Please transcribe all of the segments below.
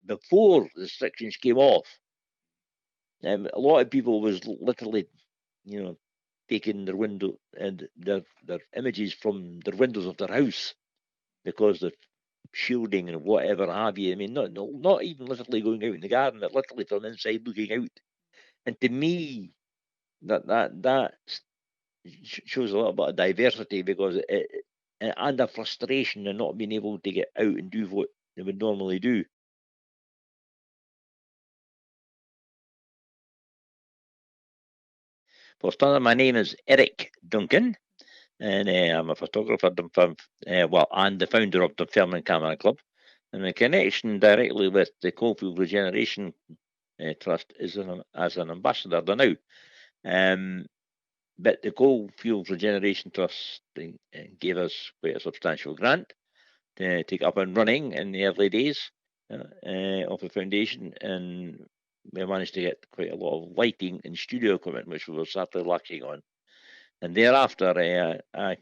before the restrictions came off, a lot of people was literally, taking their window and their images from their windows of their house because they're shielding and whatever have you. I mean, not even literally going out in the garden, but literally from inside looking out. And to me, that shows a little bit of diversity, because and a frustration in not being able to get out and do what they would normally do. For starter, my name is Eric Duncan, and I'm a photographer, and the founder of Dunfermline Camera Club. And the connection directly with the Coalfield Regeneration Trust is as an ambassador there now. But the Coalfield Regeneration Trust gave us quite a substantial grant to take up and running in the early days of the foundation, and we managed to get quite a lot of lighting and studio equipment, which we were sadly lacking on. And thereafter, I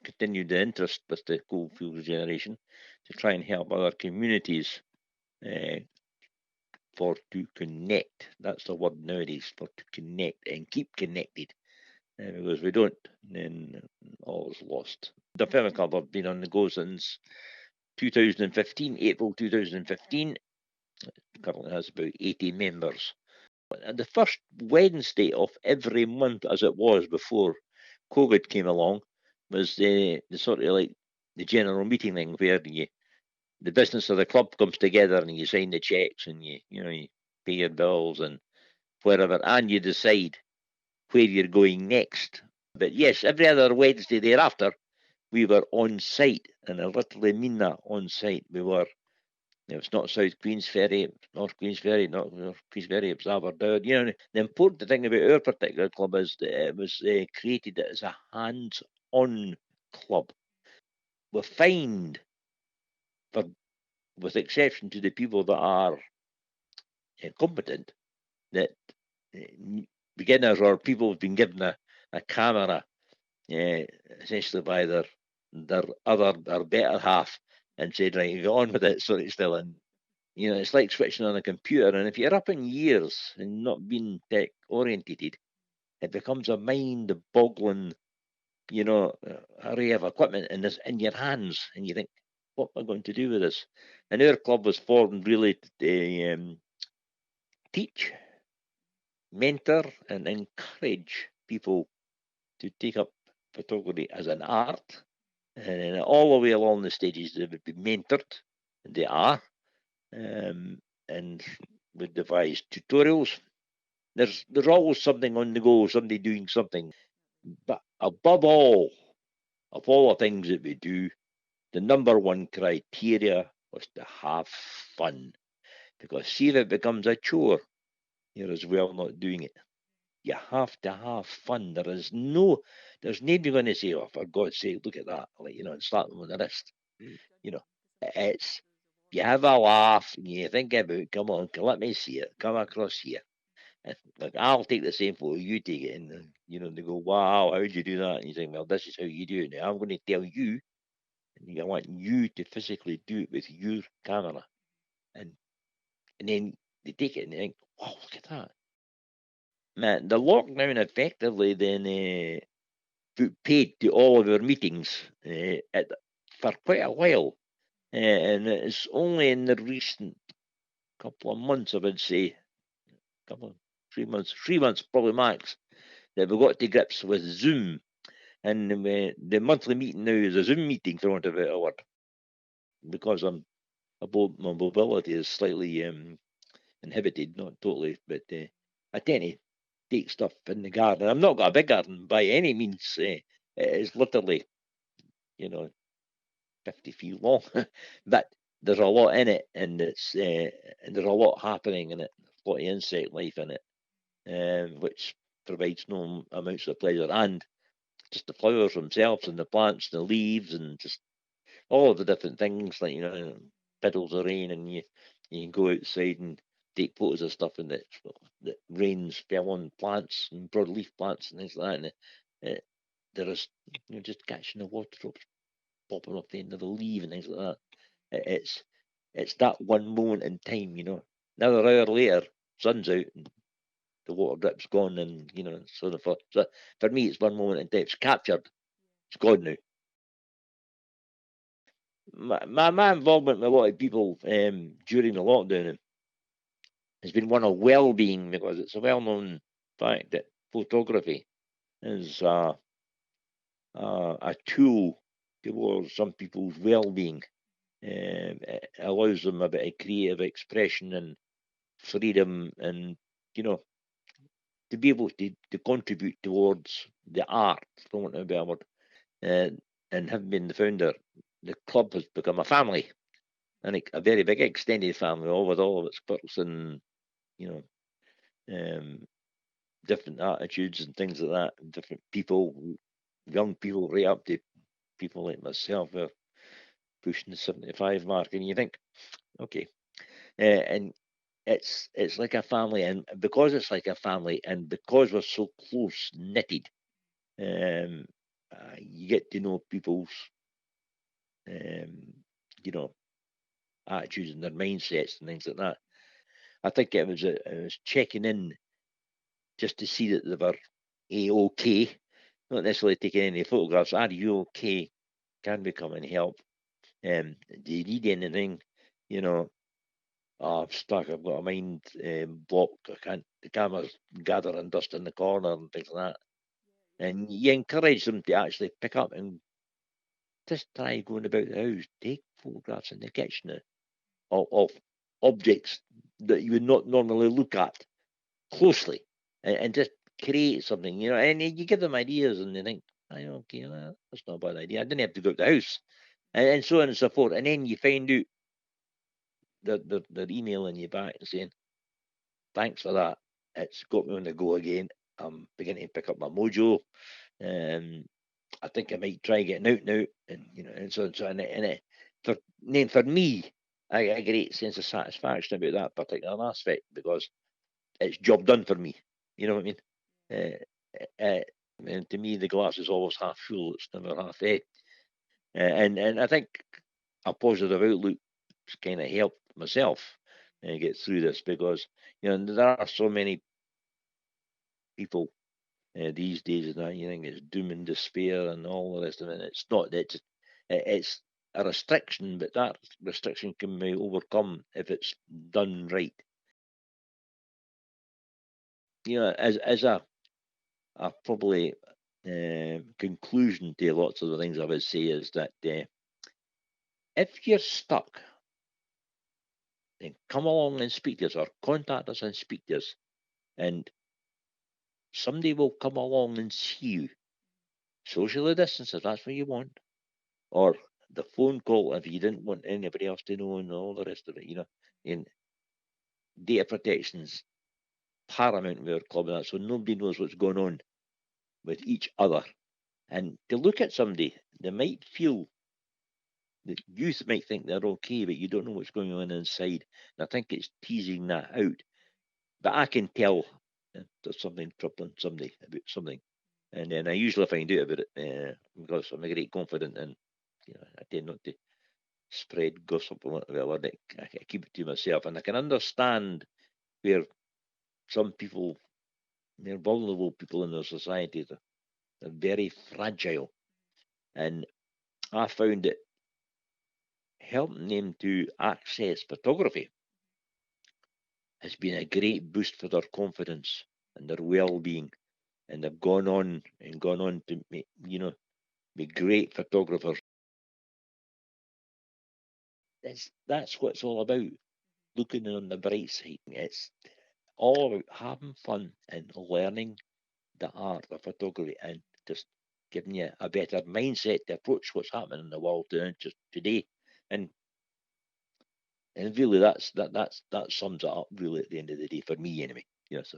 continued the interest with the Coalfield Regeneration to try and help other communities to connect. That's the word nowadays, for to connect and keep connected. Because we don't, then all is lost. The Dunfermline Club have been on the go since 2015, April 2015. It currently has about 80 members. And the first Wednesday of every month, as it was before COVID came along, was the sort of like the general meeting thing, where the business of the club comes together and you sign the checks and you pay your bills and wherever, and you decide where you're going next. But yes, every other Wednesday thereafter, we were on site, and I literally mean that, on site. We were. It's not South Queensferry, North Queensferry, not North Queensferry, it was Aberdeen. The important thing about our particular club is that it was created as a hands-on club. We find, with exception to the people that are competent, that beginners or people have been given a camera, essentially by their better half, and said, right, you go on with it, sort of still. And it's like switching on a computer, and if you're up in years and not being tech orientated, it becomes a mind-boggling, array of equipment in your hands, and you think, what am I going to do with this? And our club was formed really to teach, mentor, and encourage people to take up photography as an art. And all the way along the stages, they would be mentored, and they are. And we devised tutorials. There's always something on the go, somebody doing something. But above all, of all the things that we do, the number one criteria was to have fun. Because see, if it becomes a chore, you're as well not doing it. You have to have fun. There's nobody going to say, oh, for God's sake, look at that, and slap them on the wrist. It's, you have a laugh and you think about, come on, let me see it, come across here. And, like, I'll take the same photo, you take it, and they go, wow, how did you do that? And you think, well, this is how you do it. Now I'm going to tell you, and I want you to physically do it with your camera. And then they take it and they think, wow, look at that. Man, the lockdown effectively then put paid to all of our meetings for quite a while. And it's only in the recent couple of months, I would say, 3 months probably max, that we got to grips with Zoom. And the monthly meeting now is a Zoom meeting, for want of a better word, because my mobility is slightly inhibited, not totally, but I tend to take stuff in the garden. I've not got a big garden by any means. It is literally, 50 feet long, but there's a lot in it, and and there's a lot happening in it, a lot of insect life in it, which provides no amounts of pleasure. And just the flowers themselves, and the plants, the leaves, and just all of the different things, like puddles of rain, and you can go outside and take photos of stuff, and that rains fell on plants and broadleaf plants and things like that. And there is just catching the water drops popping off the end of the leaf and things like that. It's it's that one moment in time, Another hour later, sun's out and the water drip's gone, and so on and forth. So for me, it's one moment in time. It's captured. It's gone now. My involvement with a lot of people during the lockdown has been one of well-being, because it's a well-known fact that photography is a tool towards some people's well-being. It allows them a bit of creative expression and freedom, and to be able to contribute towards the art, for want of a better word. And having been the founder, the club has become a family, and a very big extended family, all with all of its quirks and um, different attitudes and things like that. Different people, young people, right up to people like myself, who are pushing the 75 mark, and you think, okay, and it's like a family, and because it's like a family, and because we're so close knitted, um, you get to know people's, um, you know, attitudes and their mindsets and things like that. I think it was checking in just to see that they were okay, not necessarily taking any photographs. Are you okay? Can we come and help? Do you need anything? You know, I'm stuck. I've got a mind block. I can't. The camera's gathering dust in the corner and things like that. And you encourage them to actually pick up and just try going about the house, take photographs in the kitchen of objects that you would not normally look at closely, and just create something, and you give them ideas and they think, okay, that's not a bad idea. I didn't have to go out the house, and so on and so forth. And then you find out that they're emailing you back and saying, thanks for that. It's got me on the go again. I'm beginning to pick up my mojo. Um, I think I might try getting out now, and and so on. So for me, I get a great sense of satisfaction about that particular aspect, because it's job done for me. You know what I mean? And to me, the glass is always half full. It's never half empty. And I think a positive outlook kind of helped myself get through this, because there are so many people these days that you think it's doom and despair and all the rest of it. It's not. It's a restriction, but that restriction can be overcome if it's done right. As a probably conclusion to lots of the things I would say is that if you're stuck, then come along and speak to us, or contact us and speak to us, and somebody will come along and see you. Socially distance if that's what you want, or the phone call if you didn't want anybody else to know, and all the rest of it. And data protection's paramount with our club, and that, so nobody knows what's going on with each other. And to look at somebody, they might feel, the youth might think they're okay, but you don't know what's going on inside. And I think it's teasing that out. But I can tell there's something troubling somebody about something, and then I usually find out about it because I'm a great confident, and I tend not to spread gossip or whatever. I keep it to myself, and I can understand where some people, they're vulnerable people in their society, they're very fragile, and I found it helping them to access photography has been a great boost for their confidence and their well-being, and they've gone on to be great photographers. That's what it's all about. Looking on the bright side. It's all about having fun and learning the art of photography, and just giving you a better mindset to approach what's happening in the world just today. And really, that sums it up really at the end of the day for me, anyway. So